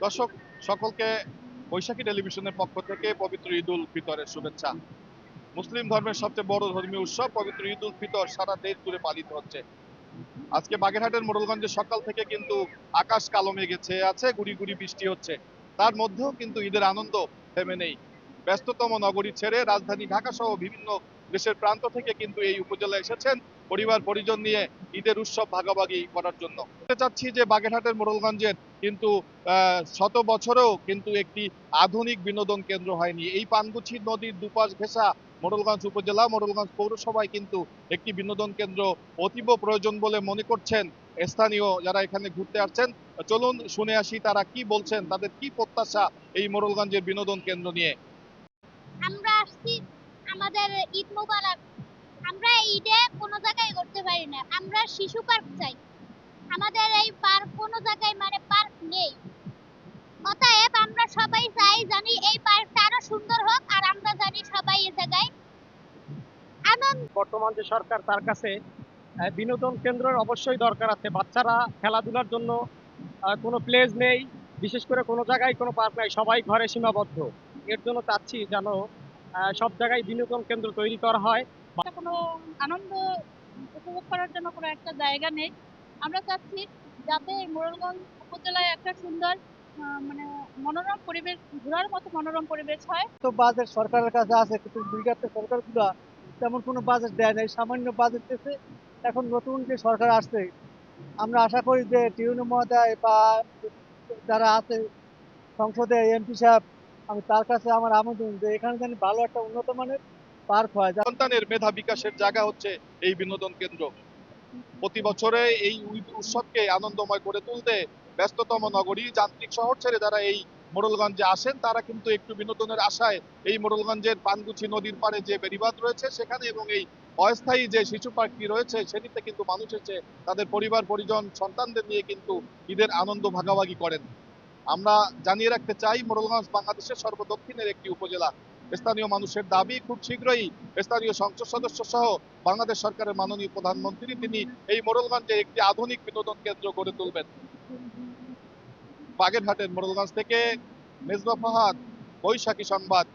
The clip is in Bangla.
দর্শক সকলকে বৈশাখী টেলিভিশনের পক্ষ থেকে পবিত্র ঈদ উল ফিতরের শুভেচ্ছা। মুসলিম ধর্মের সবচেয়ে বড় ধর্মীয় উৎসব পবিত্র ঈদ উল ফিতর সারা দেশ জুড়ে পালিত হচ্ছে। আজকে বাগেরহাটের মোড়লগঞ্জে সকাল থেকে কিন্তু আকাশ কালো মেঘে ছেয়ে আছে, গুড়ি গুড়ি বৃষ্টি হচ্ছে। তার মধ্যেও কিন্তু ঈদের আনন্দ থেমে নেই। ব্যস্ততম নগরী ছেড়ে রাজধানী ঢাকা সহ বিভিন্ন দেশের প্রান্ত থেকে কিন্তু এই উপজেলায় এসেছেন পরিবার পরিজন নিয়ে ঈদের উৎসব ভাগাভাগি করার জন্য। বলতে চাচ্ছি যে বাগেরহাটের মোড়লগঞ্জের কিন্তু শত বছরেও কিন্তু একটি আধুনিক বিনোদন কেন্দ্র হয়নি। এই পানগুছি নদীর দুপাশ ঘেঁষা মোড়লগঞ্জ উপজেলা, মোড়লগঞ্জ পৌরসভায় কিন্তু একটি বিনোদন কেন্দ্র অতীব প্রয়োজন বলে মনে করছেন স্থানীয় যারা এখানে ঘুরতে আসছেন। চলুন শুনে আসি তারা কি বলছেন, তাদের কি প্রত্যাশা এই মোড়লগঞ্জের বিনোদন কেন্দ্র নিয়ে। আমরা আসছি আমাদের ঈদ মোবারক। আমরা ঈদে কোনো জায়গায় করতে পারি না, আমরা শিশু পার্ক চাই। আমাদের এই পার্ক কোনো জায়গায় মানে পার্ক নেই। অতএব আমরা সবাই চাই জানি এই পার্কটা আরো সুন্দর হোক, আর আমরা জানি সবাই এই জায়গায় আনন্দ। বর্তমান যে সরকার তার কাছে বিনোদন কেন্দ্রের অবশ্যই দরকার আছে। বাচ্চারা খেলাধুলার জন্য কোনো প্লেস নেই, বিশেষ করে কোনো জায়গায় কোনো পার্ক নাই, সবাই ঘরে সীমাবদ্ধ। এর জন্য চাচ্ছি যেন সব জায়গায় বিনোদন কেন্দ্র তৈরি করা হয়। কোনো আনন্দ উপভোগ করার জন্য কোনো একটা জায়গা নেই। আমরা চাচ্ছি যাতে মোড়েলগঞ্জ উপজেলায় একটা সুন্দর মানে মনোরম পরিবেশ, ঘোরার মতো মনোরম পরিবেশ হয়। তো বাজেট সরকারের কাছে আছে, কিন্তু বিগত সরকারগুলো তেমন কোনো বাজেট দেয় নাই, সামান্য বাজেট দিয়েছে। এখন নতুন যে সরকার আসছে, আমরা আশা করি যে টিউনু মহোদয় বা যারা আছে সংসদে এমপি সাহেব, আমি তার কাছে আমার আবেদন যে এখানে যেন ভালো একটা উন্নত মানের পার্ক হয়। সন্তানের মেধা বিকাশের জায়গা হচ্ছে এই বিনোদন কেন্দ্র। প্রতি বছরে এই উৎসবকে আনন্দময় করে তুলতে ব্যস্ততম নগরী যান্ত্রিক শহর ছেড়ে যারা এই মোড়লগঞ্জে আসেন তারা কিন্তু একটু বিনোদনের আশায় এই মোড়লগঞ্জের পানগুছি নদীর পাড়ে যে বেড়িবাঁধ রয়েছে সেখানে এবং এই অস্থায়ী যে শিশু পার্কটি রয়েছে সেটিতে কিন্তু মানুষ এসে তাদের পরিবার পরিজন সন্তানদের নিয়ে কিন্তু ঈদের আনন্দ ভাগাভাগি করেন। আমরা জানিয়ে রাখতে চাই মোড়লগঞ্জ বাংলাদেশের সর্বদক্ষিণের একটি উপজেলা। স্থানীয় মানুষের দাবি খুব শীঘ্রই স্থানীয় সংসদ সদস্য সহ বাংলাদেশ সরকারের মাননীয় প্রধানমন্ত্রী তিনি এই মোড়লগঞ্জে একটি আধুনিক বিনোদন কেন্দ্র গড়ে তুলবেন। বাগেরহাটের মোড়লগঞ্জ থেকে মেজবা ফাহাদ, বৈশাখী সংবাদ।